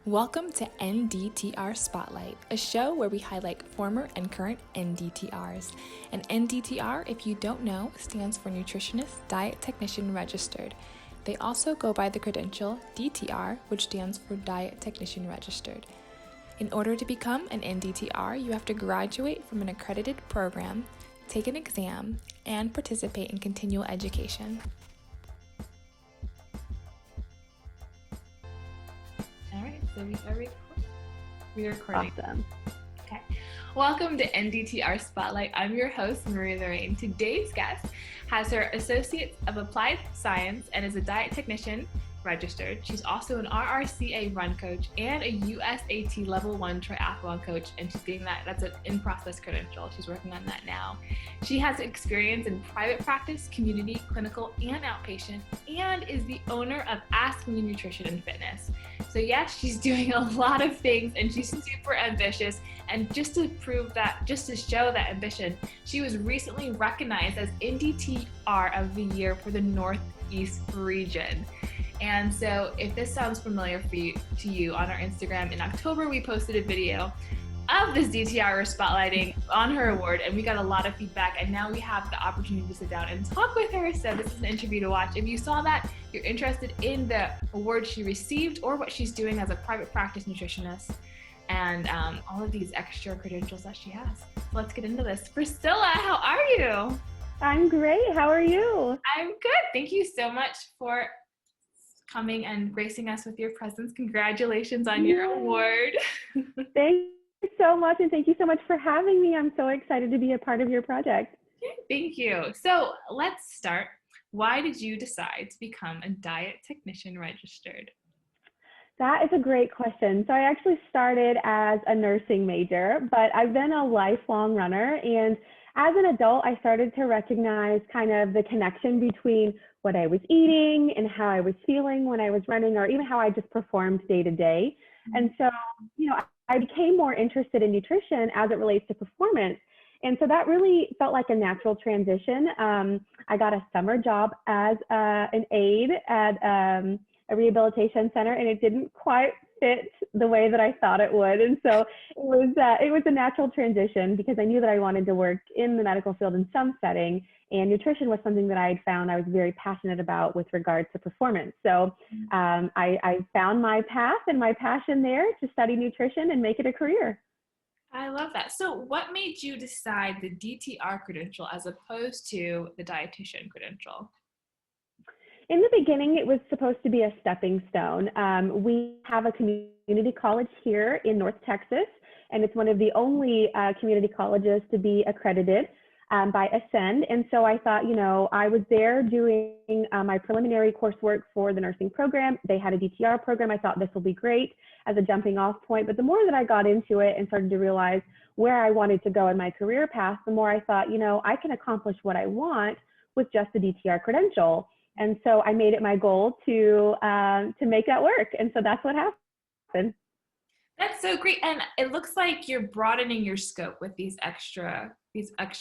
Welcome to NDTR Spotlight, a show where we highlight former and current NDTRs. And NDTR, if you don't know, stands for Nutritionist Diet Technician Registered. They also go by the credential DTR, which stands for Diet Technician Registered. In order to become an NDTR, you have to graduate from an accredited program, take an exam, and participate in continual education. All right, so we are recording. Awesome. Okay. Welcome to NDTR Spotlight. I'm your host, Maria Lorraine. Today's guest has her Associate of Applied Science and is a diet technician registered. She's also an RRCA run coach and a USAT level 1 triathlon coach, and she's getting that's an in-process credential. She's working on that now. She has experience in private practice, community, clinical, and outpatient, and is the owner of Ask Me Nutrition and Fitness. So yes, she's doing a lot of things and she's super ambitious. And just to show that ambition, she was recently recognized as NDTR of the Year for the Northeast region. And so if this sounds familiar to you, on our Instagram in October, we posted a video of this DTR spotlighting on her award, and we got a lot of feedback, and now we have the opportunity to sit down and talk with her. So this is an interview to watch. If you saw that, you're interested in the award she received or what she's doing as a private practice nutritionist, and all of these extra credentials that she has. So let's get into this. Priscilla, how are you? I'm great. How are you? I'm good. Thank you so much for coming and gracing us with your presence. Congratulations on your award. Thank you so much, and thank you so much for having me. I'm so excited to be a part of your project. Thank you. So let's start. Why did you decide to become a diet technician registered? That is a great question. So I actually started as a nursing major, but I've been a lifelong runner, and as an adult, I started to recognize kind of the connection between what I was eating and how I was feeling when I was running, or even how I just performed day to day. And so, I became more interested in nutrition as it relates to performance. And so that really felt like a natural transition. I got a summer job as an aide at a rehabilitation center, and it didn't quite fit the way that I thought it would. And so it was a natural transition because I knew that I wanted to work in the medical field in some setting, and nutrition was something that I had found I was very passionate about with regards to performance. So I found my path and my passion there to study nutrition and make it a career. I love that. So what made you decide the DTR credential as opposed to the dietitian credential? In the beginning, it was supposed to be a stepping stone. We have a community college here in North Texas, and it's one of the only community colleges to be accredited by Ascend. And so I thought, I was there doing my preliminary coursework for the nursing program. They had a DTR program. I thought this will be great as a jumping off point. But the more that I got into it and started to realize where I wanted to go in my career path, the more I thought, I can accomplish what I want with just the DTR credential. And so I made it my goal to make that work. And so that's what happened. That's so great. And it looks like you're broadening your scope with these extra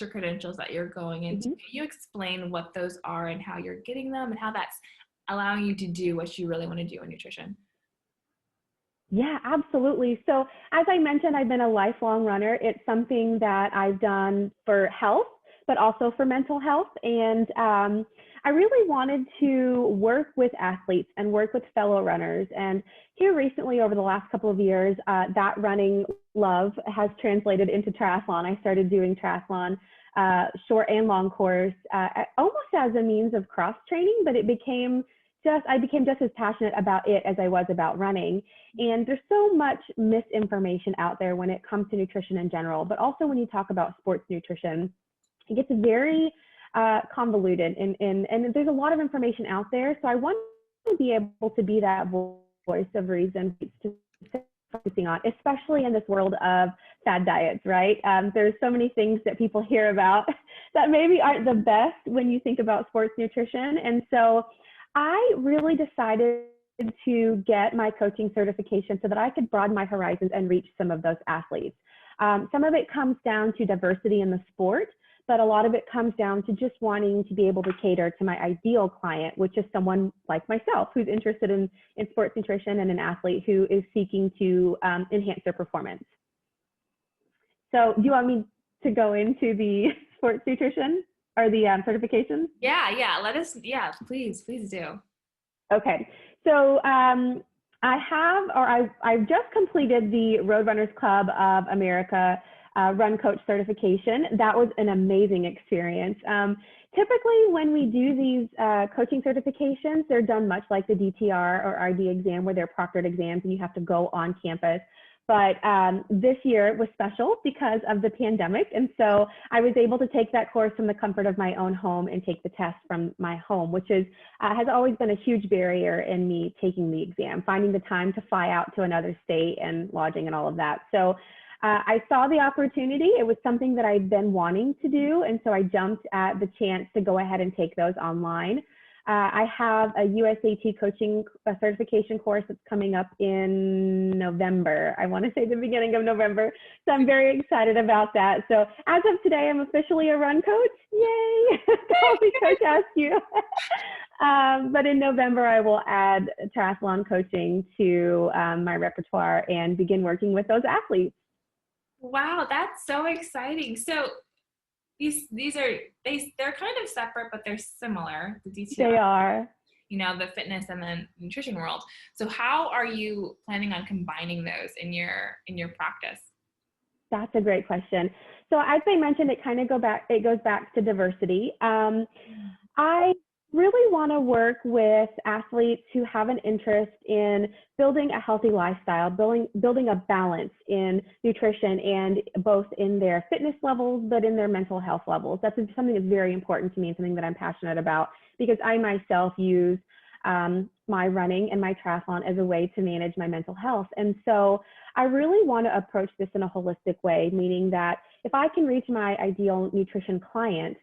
credentials that you're going into. Can you explain what those are and how you're getting them and how that's allowing you to do what you really want to do in nutrition? Yeah, absolutely. So as I mentioned, I've been a lifelong runner. It's something that I've done for health, but also for mental health. And I really wanted to work with athletes and work with fellow runners. And here recently, over the last couple of years, that running love has translated into triathlon. I started doing triathlon, short and long course, almost as a means of cross training, but I became just as passionate about it as I was about running. And there's so much misinformation out there when it comes to nutrition in general, but also when you talk about sports nutrition, it gets very convoluted, and there's a lot of information out there. So I want to be able to be that voice of reason to focusing on, especially in this world of fad diets, right? There's so many things that people hear about that maybe aren't the best when you think about sports nutrition. And so I really decided to get my coaching certification so that I could broaden my horizons and reach some of those athletes. Some of it comes down to diversity in the sport, but a lot of it comes down to just wanting to be able to cater to my ideal client, which is someone like myself who's interested in sports nutrition and an athlete who is seeking to enhance their performance. So do you want me to go into the sports nutrition or the certifications? Yeah, please do. Okay, so I've just completed the Roadrunners Club of America Run Coach certification. That was an amazing experience. Typically, when we do these coaching certifications, they're done much like the DTR or RD exam, where they're proctored exams and you have to go on campus. But this year it was special because of the pandemic. And so I was able to take that course from the comfort of my own home and take the test from my home, which is, has always been a huge barrier in me taking the exam, finding the time to fly out to another state and lodging and all of that. So I saw the opportunity. It was something that I'd been wanting to do. And so I jumped at the chance to go ahead and take those online. I have a USAT coaching certification course that's coming up in November. I want to say the beginning of November. So I'm very excited about that. So as of today, I'm officially a run coach. Yay! Call me Coach Askew. But in November, I will add triathlon coaching to my repertoire and begin working with those athletes. Wow, that's so exciting. So they're kind of separate, but they're similar. The DTR, they are, you know, the fitness and the nutrition world. So how are you planning on combining those in your practice? That's a great question. So as I mentioned, it goes back to diversity. I really want to work with athletes who have an interest in building a healthy lifestyle, building a balance in nutrition, and both in their fitness levels, but in their mental health levels. That's something that's very important to me and something that I'm passionate about, because I myself use my running and my triathlon as a way to manage my mental health. And so I really want to approach this in a holistic way, meaning that if I can reach my ideal nutrition client,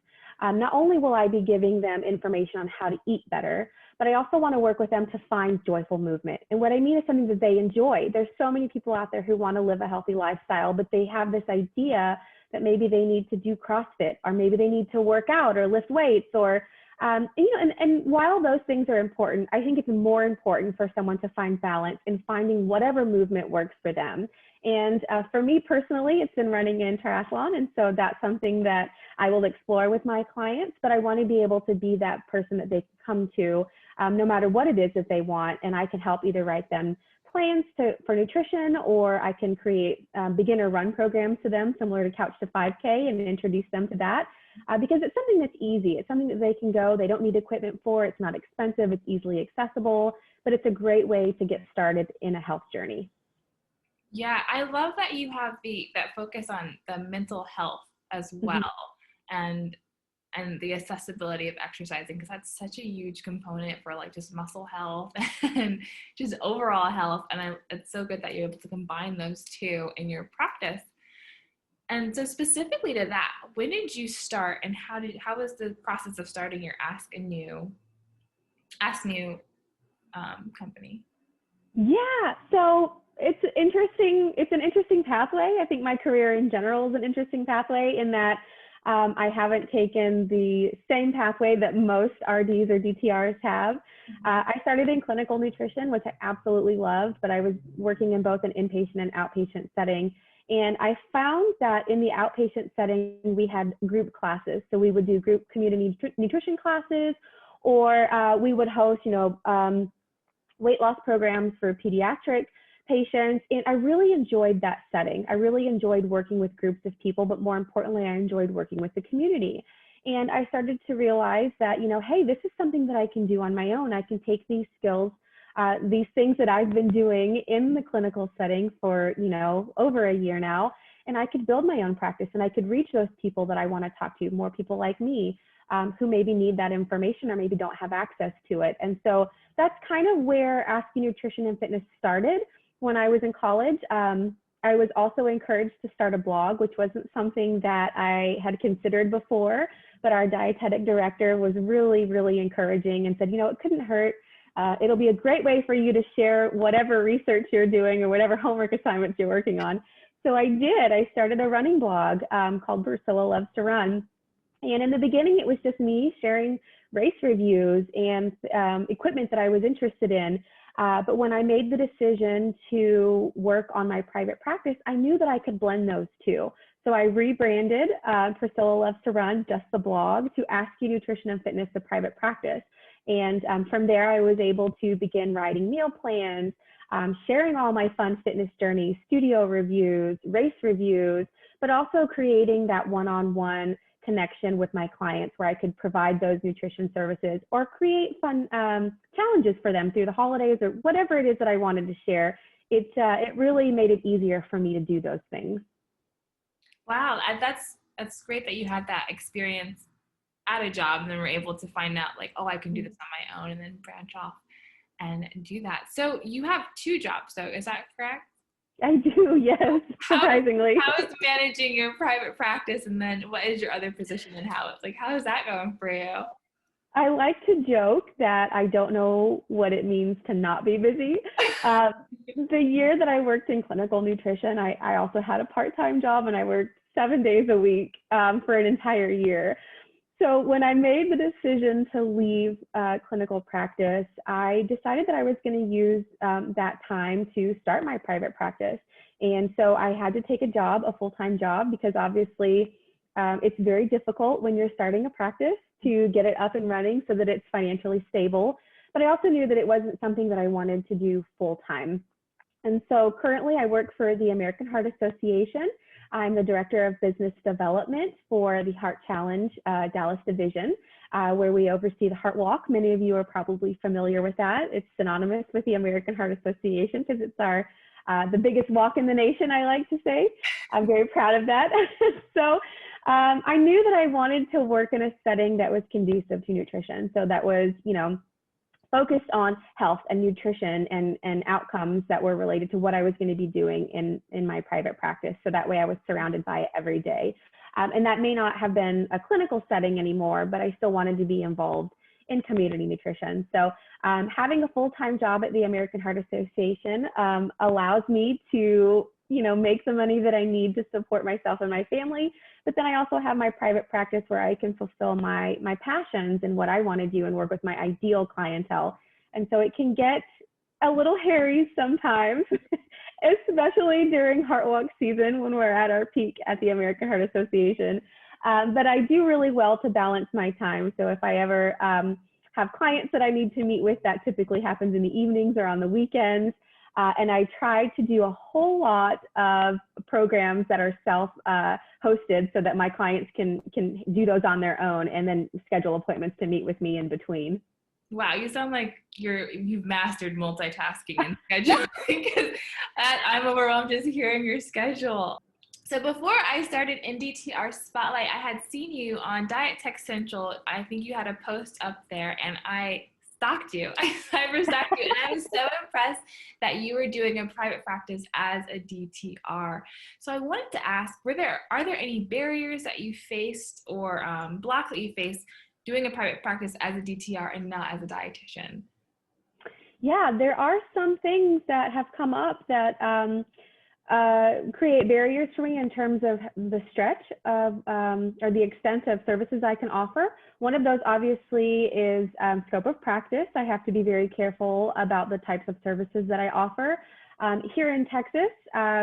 not only will I be giving them information on how to eat better, but I also want to work with them to find joyful movement. And what I mean is something that they enjoy. There's so many people out there who want to live a healthy lifestyle, but they have this idea that maybe they need to do CrossFit, or maybe they need to work out or lift weights, or and while those things are important, I think it's more important for someone to find balance in finding whatever movement works for them. And for me personally, it's been running and triathlon. And so that's something that I will explore with my clients, but I want to be able to be that person that they come to no matter what it is that they want. And I can help either write them plans for nutrition, or I can create beginner run programs to them, similar to Couch to 5K, and introduce them to that. Because it's something that's easy. It's something that they can go. They don't need equipment for. It's not expensive. It's easily accessible, but it's a great way to get started in a health journey. Yeah, I love that you have that focus on the mental health as well, and the accessibility of exercising, because that's such a huge component for like just muscle health and just overall health. And it's so good that you're able to combine those two in your practice. And so specifically to that, when did you start, and how was the process of starting your Ask New company? Yeah, so it's an interesting pathway. I think my career in general is an interesting pathway in that I haven't taken the same pathway that most RDs or DTRs have. I started in clinical nutrition, which I absolutely loved, but I was working in both an inpatient and outpatient setting. And I found that in the outpatient setting, we had group classes. So we would do group community nutrition classes, or we would host, weight loss programs for pediatric patients. And I really enjoyed that setting. I really enjoyed working with groups of people, but more importantly, I enjoyed working with the community. And I started to realize that, hey, this is something that I can do on my own. I can take these skills, these things that I've been doing in the clinical setting for, over a year now, and I could build my own practice, and I could reach those people that I want to talk to, more people like me, who maybe need that information or maybe don't have access to it. And so that's kind of where Askew Nutrition and Fitness started. When I was in college, I was also encouraged to start a blog, which wasn't something that I had considered before, but our dietetic director was really, really encouraging and said, it couldn't hurt. It'll be a great way for you to share whatever research you're doing or whatever homework assignments you're working on. So I did. I started a running blog called Priscilla Loves to Run. And in the beginning, it was just me sharing race reviews and equipment that I was interested in. But when I made the decision to work on my private practice, I knew that I could blend those two. So I rebranded Priscilla Loves to Run, just the blog, to Askew Nutrition and Fitness, the private practice. And from there, I was able to begin writing meal plans, sharing all my fun fitness journeys, studio reviews, race reviews, but also creating that one-on-one connection with my clients where I could provide those nutrition services or create fun challenges for them through the holidays or whatever it is that I wanted to share. It really made it easier for me to do those things. Wow, that's great that you had that experience at a job and then were able to find out like, oh, I can do this on my own and then branch off and do that. So you have two jobs, though, is that correct? I do, yes, surprisingly. How is managing your private practice, and then what is your other position, and how is that going for you? I like to joke that I don't know what it means to not be busy. The year that I worked in clinical nutrition, I also had a part-time job and I worked 7 days a week for an entire year. So when I made the decision to leave clinical practice, I decided that I was going to use that time to start my private practice. And so I had to take a job, a full-time job, because obviously it's very difficult when you're starting a practice to get it up and running so that it's financially stable. But I also knew that it wasn't something that I wanted to do full-time. And so currently I work for the American Heart Association. I'm the Director of Business Development for the Heart Challenge Dallas Division, where we oversee the Heart Walk. Many of you are probably familiar with that. It's synonymous with the American Heart Association because it's the biggest walk in the nation, I like to say. I'm very proud of that. So I knew that I wanted to work in a setting that was conducive to nutrition. So that was, focused on health and nutrition and outcomes that were related to what I was going to be doing in my private practice. So that way I was surrounded by it every day. And that may not have been a clinical setting anymore, but I still wanted to be involved in community nutrition. So having a full-time job at the American Heart Association allows me to, make the money that I need to support myself and my family. But then I also have my private practice where I can fulfill my passions and what I want to do and work with my ideal clientele. And so it can get a little hairy sometimes, especially during Heart Walk season when we're at our peak at the American Heart Association. But I do really well to balance my time. So if I ever have clients that I need to meet with, that typically happens in the evenings or on the weekends. And I try to do a whole lot of programs that are self-hosted so that my clients can do those on their own and then schedule appointments to meet with me in between. Wow, you sound like you've mastered multitasking and scheduling because I'm overwhelmed just hearing your schedule. So before I started NDTR Spotlight, I had seen you on Diet Tech Central. I think you had a post up there and I stalked you. I cyber-stalked you, and I was so impressed that you were doing a private practice as a DTR. So I wanted to ask, are there any barriers that you faced or blocks that you faced doing a private practice as a DTR and not as a dietitian? Yeah, there are some things that have come up that create barriers for me in terms of the stretch of or the extent of services I can offer. One of those obviously is scope of practice. I have to be very careful about the types of services that I offer. Here in Texas,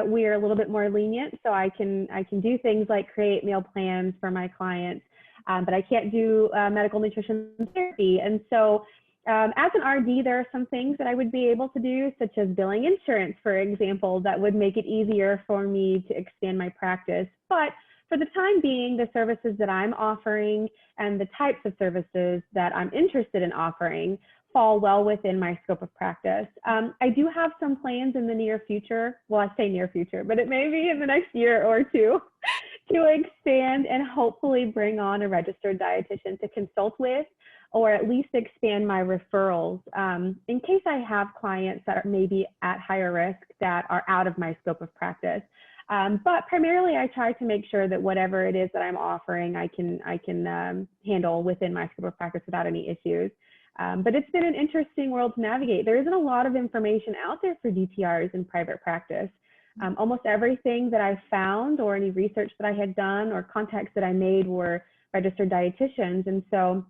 we are a little bit more lenient, so I can do things like create meal plans for my clients, but I can't do medical nutrition therapy. And so as an RD, there are some things that I would be able to do, such as billing insurance, for example, that would make it easier for me to expand my practice. But for the time being, the services that I'm offering and the types of services that I'm interested in offering fall well within my scope of practice. I do have some plans in the near future. Well, I say near future, but it may be in the next year or two to expand and hopefully bring on a registered dietitian to consult with, or at least expand my referrals in case I have clients that are maybe at higher risk that are out of my scope of practice. But primarily I try to make sure that whatever it is that I'm offering, I can handle within my scope of practice without any issues. But it's been an interesting world to navigate. There isn't a lot of information out there for DTRs in private practice. Almost everything that I found or any research that I had done or contacts that I made were registered dietitians. And so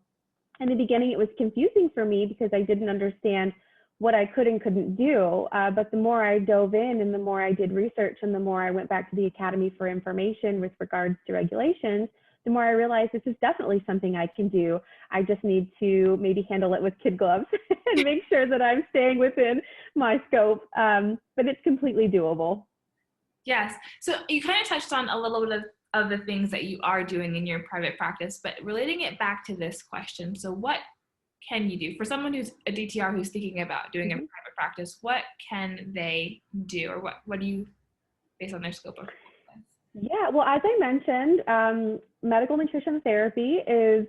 in the beginning, it was confusing for me because I didn't understand what I could and couldn't do. But the more I dove in and the more I did research and the more I went back to the Academy for information with regards to regulations, the more I realized this is definitely something I can do. I just need to maybe handle it with kid gloves and make sure that I'm staying within my scope. But it's completely doable. Yes. So you kind of touched on a little bit of the things that you are doing in your private practice, but relating it back to this question. So what can you do for someone who's a DTR who's thinking about doing a private practice? What can they do, or what do you, based on their scope of? Yeah, well, as I mentioned, medical nutrition therapy is,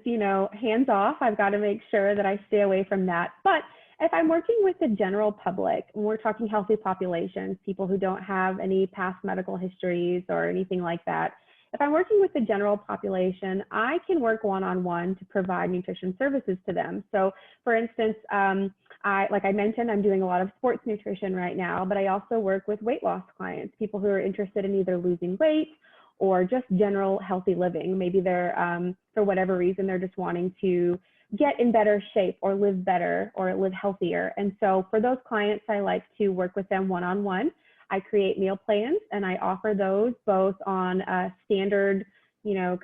hands off. I've got to make sure that I stay away from that. But if I'm working with the general public, and we're talking healthy populations, people who don't have any past medical histories or anything like that, if I'm working with the general population, I can work one-on-one to provide nutrition services to them. So for instance, like I mentioned, I'm doing a lot of sports nutrition right now, but I also work with weight loss clients, people who are interested in either losing weight or just general healthy living. Maybe they're, for whatever reason, they're just wanting to get in better shape or live better or live healthier. And so for those clients, I like to work with them one-on-one. I create meal plans and I offer those both on a standard,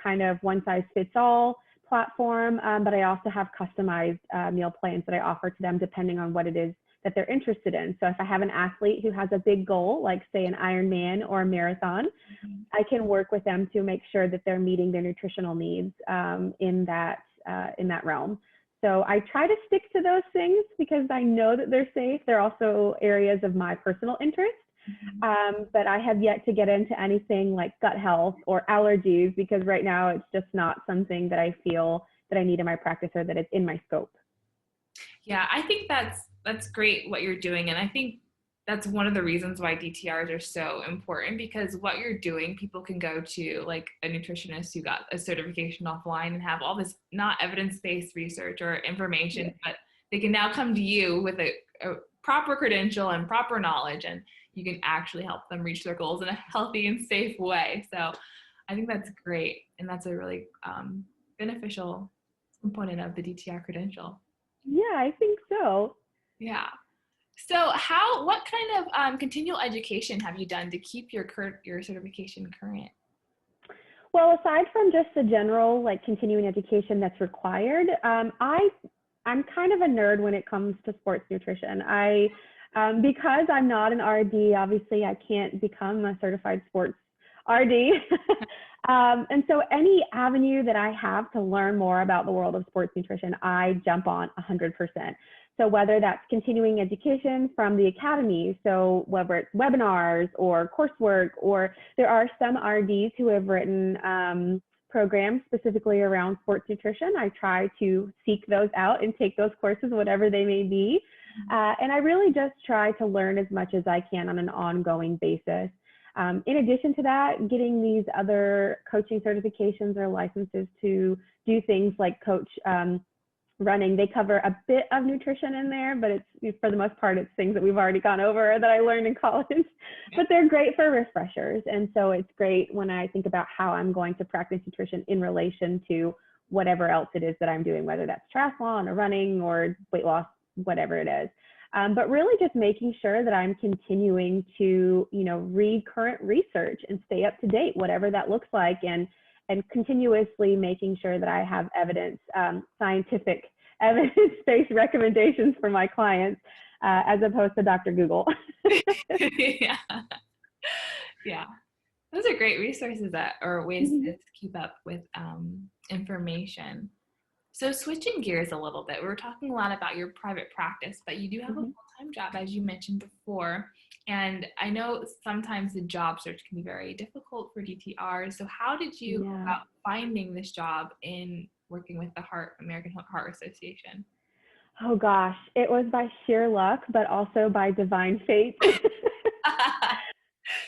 kind of one-size-fits-all platform, but I also have customized meal plans that I offer to them depending on what it is that they're interested in. So if I have an athlete who has a big goal, like say an Ironman or a marathon, I can work with them to make sure that they're meeting their nutritional needs in that realm. So I try to stick to those things because I know that they're safe. They're also areas of my personal interest. But I have yet to get into anything like gut health or allergies because right now it's just not something that I feel that I need in my practice or that it's in my scope. Yeah, I think that's great what you're doing. And I think that's one of the reasons why DTRs are so important, because what you're doing, people can go to like a nutritionist who got a certification offline and have all this not evidence-based research or information, but they can now come to you with a proper credential and proper knowledge, and you can actually help them reach their goals in a healthy and safe way. So I think that's great. And that's a really beneficial component of the DTR credential. Yeah, I think so. Yeah. So what kind of continual education have you done to keep your certification current? Well, aside from just the general like continuing education that's required, I'm kind of a nerd when it comes to sports nutrition. Because I'm not an RD, obviously I can't become a certified sports RD. And so any avenue that I have to learn more about the world of sports nutrition, I jump on 100%. So whether that's continuing education from the academy, so whether it's webinars or coursework, or there are some RDs who have written programs specifically around sports nutrition, I try to seek those out and take those courses, whatever they may be. And I really just try to learn as much as I can on an ongoing basis. In addition to that, getting these other coaching certifications or licenses to do things like coach running, they cover a bit of nutrition in there, but it's for the most part, it's things that we've already gone over that I learned in college, but they're great for refreshers. And so it's great when I think about how I'm going to practice nutrition in relation to whatever else it is that I'm doing, whether that's triathlon or running or weight loss, whatever it is. But really just making sure that I'm continuing to, read current research and stay up to date, whatever that looks like, and continuously making sure that I have scientific evidence-based recommendations for my clients, as opposed to Dr. Google. Yeah. Yeah. Those are great resources or ways to keep up with information. So switching gears a little bit, we were talking a lot about your private practice, but you do have a full-time job, as you mentioned before. And I know sometimes the job search can be very difficult for DTRs. So how did you go about finding this job in working with the American Heart Association? Oh gosh, it was by sheer luck, but also by divine fate.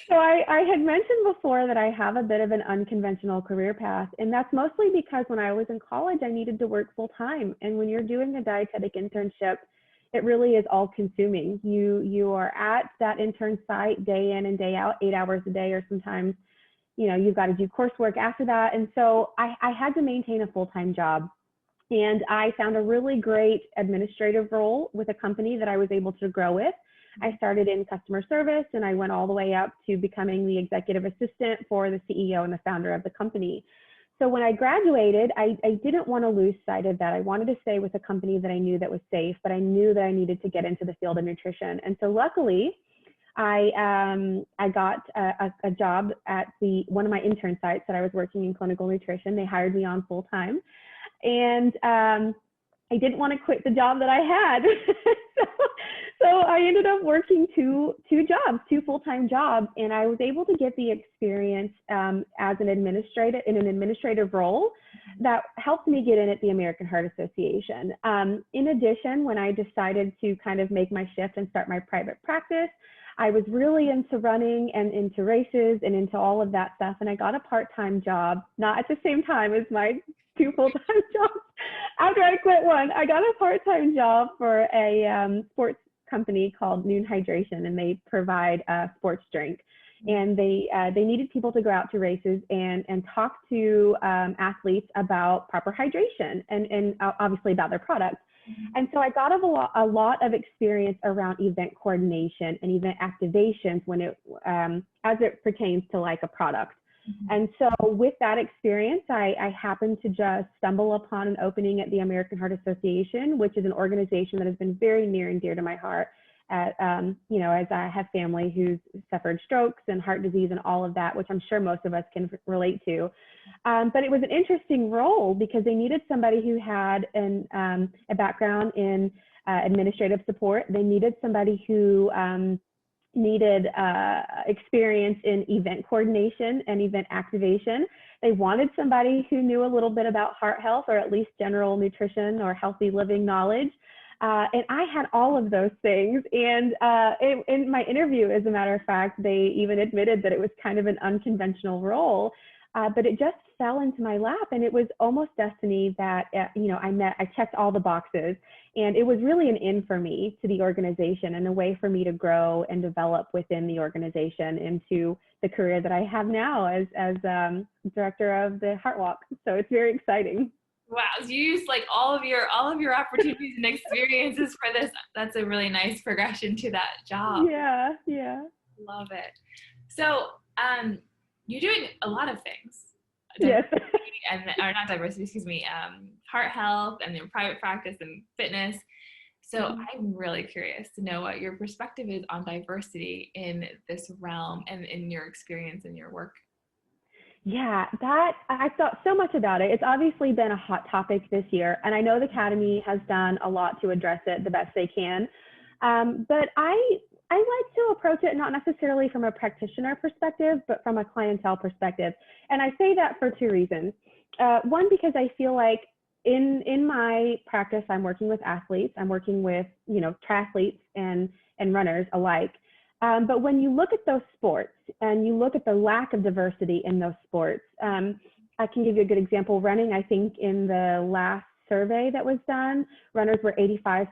So I had mentioned before that I have a bit of an unconventional career path, and that's mostly because when I was in college, I needed to work full time. And when you're doing a dietetic internship, it really is all consuming. You are at that intern site day in and day out, 8 hours a day, or sometimes you've got to do coursework after that. And so I had to maintain a full-time job. And I found a really great administrative role with a company that I was able to grow with. I started in customer service, and I went all the way up to becoming the executive assistant for the CEO and the founder of the company. So when I graduated, I didn't want to lose sight of that. I wanted to stay with a company that I knew that was safe, but I knew that I needed to get into the field of nutrition. And so luckily, I got a job at one of my intern sites that I was working in clinical nutrition. They hired me on full time. And I didn't want to quit the job that I had. so I ended up working two full-time jobs, and I was able to get the experience as an administrative role that helped me get in at the American Heart Association. In addition, when I decided to kind of make my shift and start my private practice, I was really into running and into races and into all of that stuff. And I got a part-time job, not at the same time as my 2 full-time jobs. After I quit one, I got a part-time job for a sports company called Noon Hydration, and they provide a sports drink. And they needed people to go out to races and talk to athletes about proper hydration and obviously about their products. And so I got a lot of experience around event coordination and event activations when as it pertains to like a product. And so with that experience, I happened to just stumble upon an opening at the American Heart Association, which is an organization that has been very near and dear to my heart. As I have family who's suffered strokes and heart disease and all of that, which I'm sure most of us can relate to. But it was an interesting role because they needed somebody who had a background in administrative support. They needed somebody who needed experience in event coordination and event activation. They wanted somebody who knew a little bit about heart health or at least general nutrition or healthy living knowledge. And I had all of those things. And in my interview, as a matter of fact, they even admitted that it was kind of an unconventional role, but it just fell into my lap. And it was almost destiny that, I checked all the boxes. And it was really an in for me to the organization and a way for me to grow and develop within the organization into the career that I have now as director of the Heart Walk. So it's very exciting. Wow, so you used like all of your opportunities and experiences for this. That's a really nice progression to that job. Yeah. Love it. So you're doing a lot of things. Yes. Or not diversity, excuse me, heart health and your private practice and fitness. So I'm really curious to know what your perspective is on diversity in this realm and in your experience in your work. Yeah, that I thought so much about it. It's obviously been a hot topic this year, and I know the Academy has done a lot to address it the best they can. But I like to approach it not necessarily from a practitioner perspective, but from a clientele perspective. And I say that for 2 reasons. One, because I feel like in my practice, I'm working with athletes. I'm working with, triathletes and runners alike. But when you look at those sports and you look at the lack of diversity in those sports, I can give you a good example. Running, I think in the last survey that was done, runners were 85%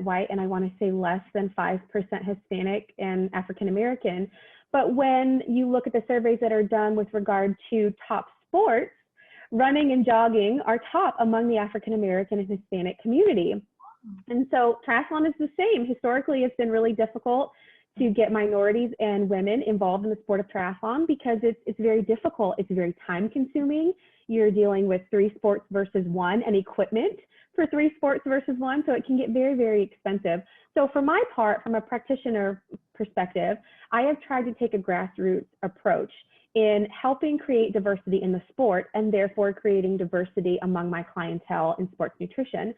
white, and I want to say less than 5% Hispanic and African American. But when you look at the surveys that are done with regard to top sports, running and jogging are top among the African American and Hispanic community. And so triathlon is the same. Historically, it's been really difficult to get minorities and women involved in the sport of triathlon because it's very difficult. It's very time consuming. You're dealing with 3 sports versus 1 and equipment for 3 sports versus 1. So it can get very, very expensive. So for my part, from a practitioner perspective, I have tried to take a grassroots approach in helping create diversity in the sport and therefore creating diversity among my clientele in sports nutrition.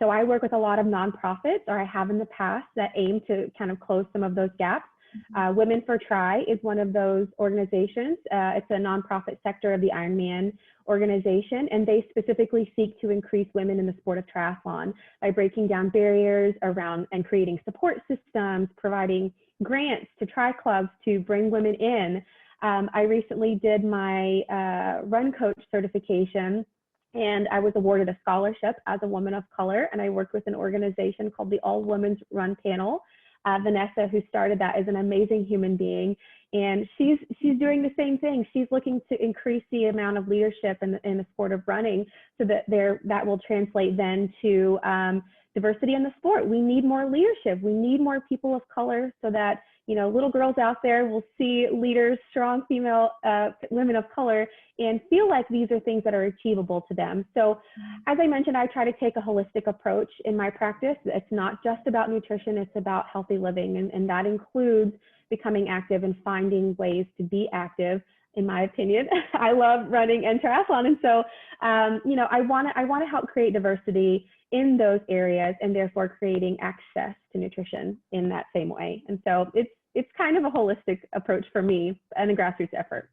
So I work with a lot of nonprofits, or I have in the past, that aim to kind of close some of those gaps. Women for Tri is one of those organizations. It's a nonprofit sector of the Ironman organization, and they specifically seek to increase women in the sport of triathlon by breaking down barriers around and creating support systems, providing grants to tri clubs to bring women in. I recently did my run coach certification, and I was awarded a scholarship as a woman of color, and I worked with an organization called the All Women's Run Panel Vanessa, who started that, is an amazing human being. And she's doing the same thing. She's looking to increase the amount of leadership in the sport of running, so that that will translate then to diversity in the sport. We need more leadership. We need more people of color, so that, you know, little girls out there will see leaders, strong female women of color, and feel like these are things that are achievable to them. So as I mentioned, I try to take a holistic approach in my practice. It's not just about nutrition, it's about healthy living, and that includes becoming active and finding ways to be active. In my opinion, I love running and triathlon, and so you know, I want to help create diversity in those areas, and therefore creating access to nutrition in that same way. And so it's kind of a holistic approach for me and a grassroots effort.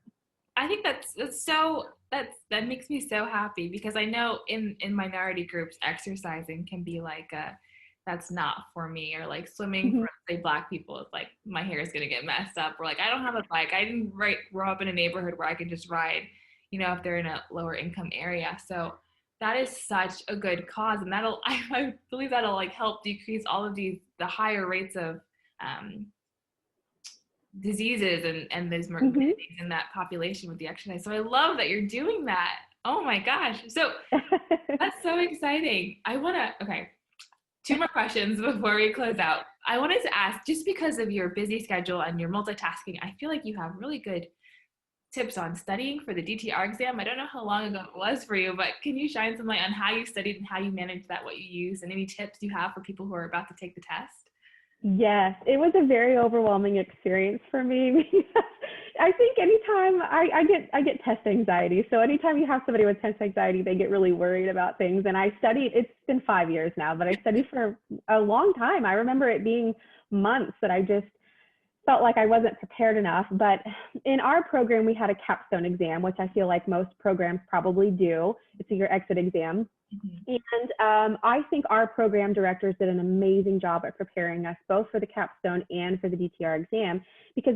I think that makes me so happy, because I know in minority groups, exercising can be like that's not for me, or like swimming for, say, Black people, it's like my hair is gonna get messed up, or like I don't have a bike. I didn't grow up in a neighborhood where I could just ride, you know, if they're in a lower income area. So that is such a good cause, and I believe that'll like help decrease all of the higher rates of diseases and those morbidities in that population with the exercise. So I love that you're doing that. Oh my gosh. So that's so exciting. Okay, 2 more questions before we close out. I wanted to ask, just because of your busy schedule and your multitasking, I feel like you have really good tips on studying for the DTR exam. I don't know how long ago it was for you, but can you shine some light on how you studied and how you managed that, what you used, and any tips you have for people who are about to take the test? Yes, it was a very overwhelming experience for me. I think anytime I get test anxiety. So anytime you have somebody with test anxiety, they get really worried about things. And I studied, it's been 5 years now, but I studied for a long time. I remember it being months that I just felt like I wasn't prepared enough. But in our program, we had a capstone exam, which I feel like most programs probably do. It's your exit exam. And I think our program directors did an amazing job at preparing us both for the capstone and for the DTR exam, because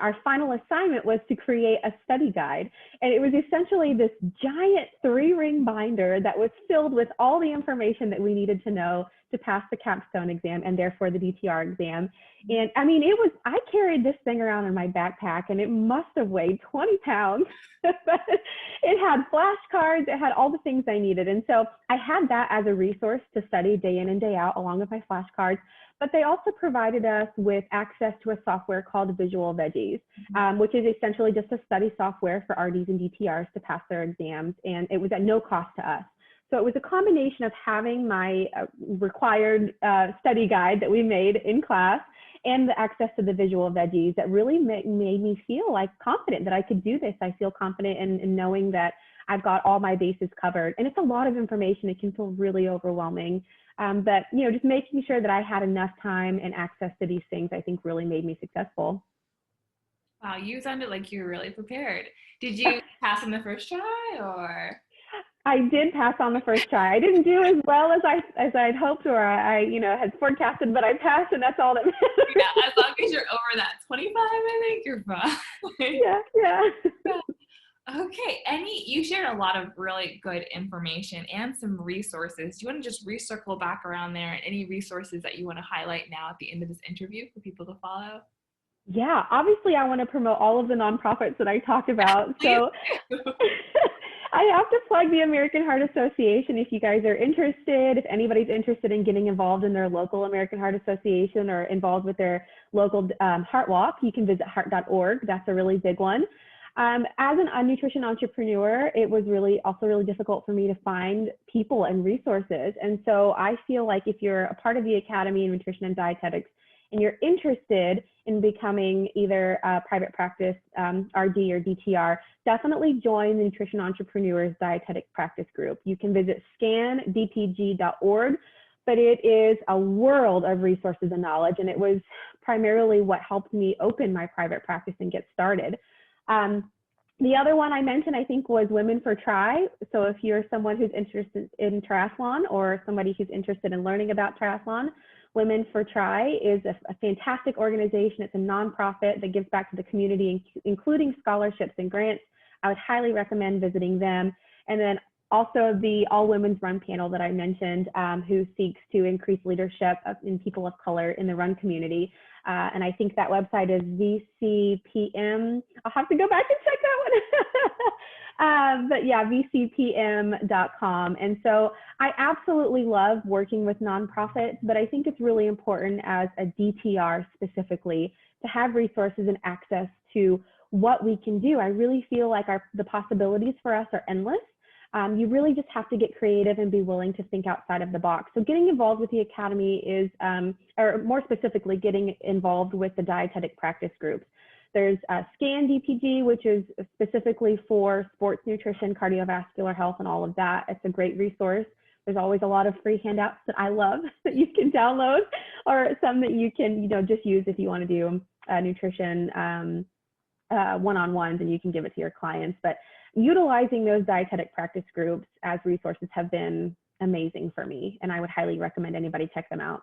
our final assignment was to create a study guide. And it was essentially this giant 3-ring binder that was filled with all the information that we needed to know to pass the capstone exam and therefore the DTR exam. And I mean, I carried this thing around in my backpack, and it must have weighed 20 pounds. It had flashcards, it had all the things I needed. And so I had that as a resource to study day in and day out, along with my flashcards. But they also provided us with access to a software called Visual Veggies, which is essentially just a study software for RDs and DTRs to pass their exams. And it was at no cost to us. So it was a combination of having my required study guide that we made in class and the access to the Visual Veggies that really made me feel like confident that I could do this. I feel confident in knowing that I've got all my bases covered. And it's a lot of information. It can feel really overwhelming. But, you know, just making sure that I had enough time and access to these things, I think really made me successful. Wow, you sounded like you were really prepared. Did you pass in the first try, or? I did pass on the first try. I didn't do as well as I'd hoped, or I had forecasted, but I passed, and that's all that matters. Yeah, as long as you're over that 25, I think you're fine. Yeah. Okay, you shared a lot of really good information and some resources. Do you want to just recircle back around there, and any resources that you want to highlight now at the end of this interview for people to follow? Yeah, obviously I want to promote all of the nonprofits that I talked about. So I have to plug the American Heart Association if you guys are interested. If anybody's interested in getting involved in their local American Heart Association or involved with their local Heart Walk, you can visit heart.org. That's a really big one. As a nutrition entrepreneur, it was also really difficult for me to find people and resources. And so I feel like if you're a part of the Academy in Nutrition and Dietetics and you're interested in becoming either a private practice RD or DTR, definitely join the Nutrition Entrepreneurs Dietetic Practice Group. You can visit scandpg.org, but it is a world of resources and knowledge, and it was primarily what helped me open my private practice and get started. The other one I mentioned, I think, was Women for Tri. So if you're someone who's interested in triathlon or somebody who's interested in learning about triathlon, Women for Tri is a fantastic organization. It's a nonprofit that gives back to the community, including scholarships and grants. I would highly recommend visiting them. And then also the all women's run panel that I mentioned, who seeks to increase leadership in people of color in the run community. And I think that website is VCPM. I'll have to go back and check that one. But yeah, VCPM.com. And so I absolutely love working with nonprofits, but I think it's really important as a DTR specifically to have resources and access to what we can do. I really feel like the possibilities for us are endless. You really just have to get creative and be willing to think outside of the box. So getting involved with the Academy is, or more specifically, getting involved with the dietetic practice groups. There's SCAN DPG, which is specifically for sports nutrition, cardiovascular health, and all of that. It's a great resource. There's always a lot of free handouts that I love that you can download, or some that you can, just use if you want to do nutrition one-on-ones, and you can give it to your clients. But utilizing those dietetic practice groups as resources have been amazing for me, and I would highly recommend anybody check them out.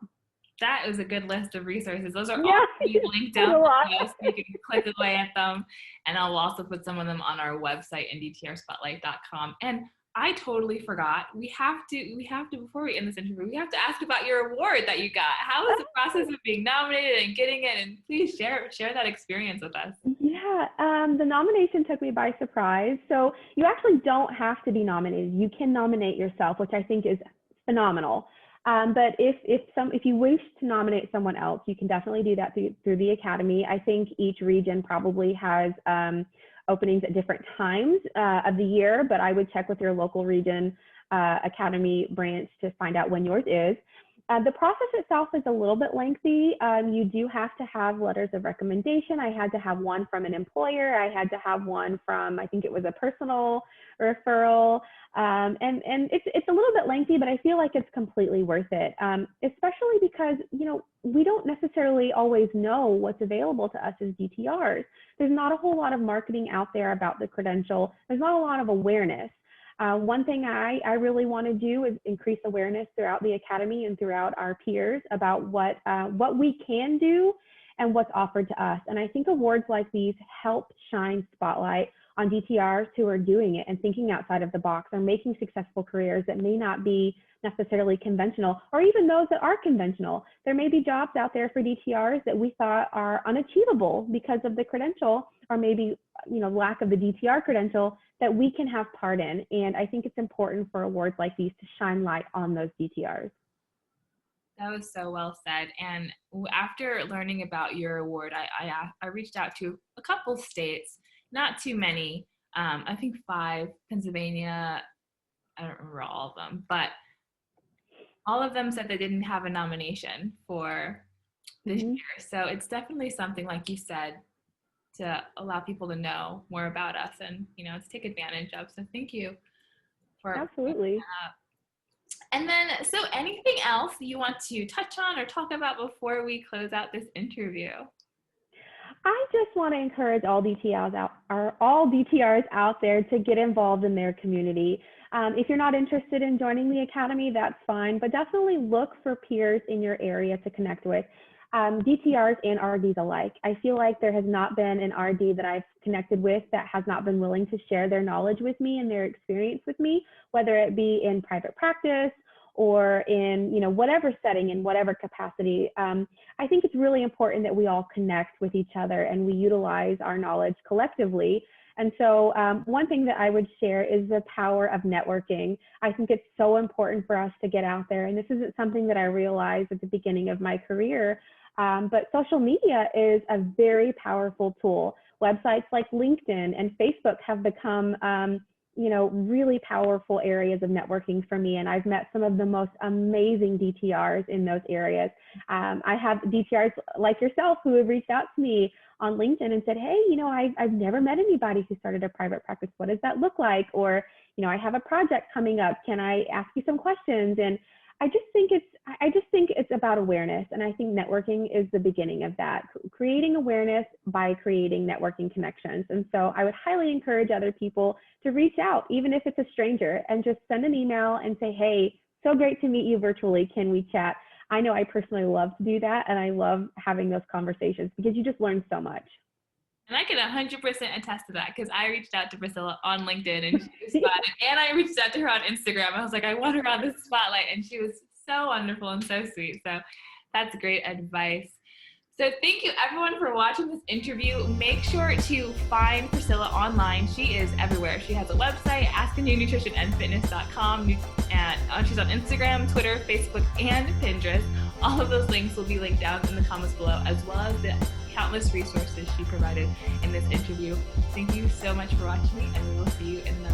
That is a good list of resources. Those are all linked down below, so you can click away at them, and I'll also put some of them on our website, ndtrspotlight.com. And I totally forgot. We have to, before we end this interview, we have to ask about your award that you got. How was the process of being nominated and getting it? And please share that experience with us. Yeah, the nomination took me by surprise. So you actually don't have to be nominated. You can nominate yourself, which I think is phenomenal. But if you wish to nominate someone else, you can definitely do that through the Academy. I think each region probably has openings at different times of the year, but I would check with your local region Academy branch to find out when yours is. The process itself is a little bit lengthy. You do have to have letters of recommendation. I had to have one from an employer. I had to have one from, I think it was a personal referral. And it's a little bit lengthy, but I feel like it's completely worth it, especially because, we don't necessarily always know what's available to us as DTRs. There's not a whole lot of marketing out there about the credential. There's not a lot of awareness. One thing I really want to do is increase awareness throughout the Academy and throughout our peers about what we can do and what's offered to us. And I think awards like these help shine spotlight on DTRs who are doing it and thinking outside of the box or making successful careers that may not be necessarily conventional, or even those that are conventional. There may be jobs out there for DTRs that we thought are unachievable because of the credential, or maybe lack of the DTR credential, that we can have part in. And I think it's important for awards like these to shine light on those DTRs. That was so well said. And after learning about your award, I reached out to a couple states, not too many, I think 5, Pennsylvania, I don't remember all of them, but all of them said they didn't have a nomination for this year. So it's definitely something, like you said, to allow people to know more about us and, to take advantage of. So thank you for absolutely. And then, so anything else you want to touch on or talk about before we close out this interview? I just want to encourage all DTRs out there to get involved in their community. If you're not interested in joining the Academy, that's fine, but definitely look for peers in your area to connect with. DTRs and RDs alike. I feel like there has not been an RD that I've connected with that has not been willing to share their knowledge with me and their experience with me, whether it be in private practice or in whatever setting, in whatever capacity. I think it's really important that we all connect with each other and we utilize our knowledge collectively. And so one thing that I would share is the power of networking. I think it's so important for us to get out there. And this isn't something that I realized at the beginning of my career, but social media is a very powerful tool. Websites like LinkedIn and Facebook have become really powerful areas of networking for me. And I've met some of the most amazing DTRs in those areas. I have DTRs like yourself who have reached out to me on LinkedIn and said, hey, I've never met anybody who started a private practice. What does that look like? Or, I have a project coming up. Can I ask you some questions? And I just think it's about awareness. And I think networking is the beginning of that, creating awareness by creating networking connections. And so I would highly encourage other people to reach out, even if it's a stranger, and just send an email and say, hey, so great to meet you virtually. Can we chat? I know I personally love to do that. And I love having those conversations because you just learn so much. And I can 100% attest to that because I reached out to Priscilla on LinkedIn and she responded. And I reached out to her on Instagram. I was like, I want her on this spotlight. And she was so wonderful and so sweet. So that's great advice. So thank you everyone for watching this interview. Make sure to find Priscilla online. She is everywhere. She has a website, askanewnutritionandfitness.com. And she's on Instagram, Twitter, Facebook, and Pinterest. All of those links will be linked down in the comments below, as well as the countless resources she provided in this interview. Thank you so much for watching, and we will see you in the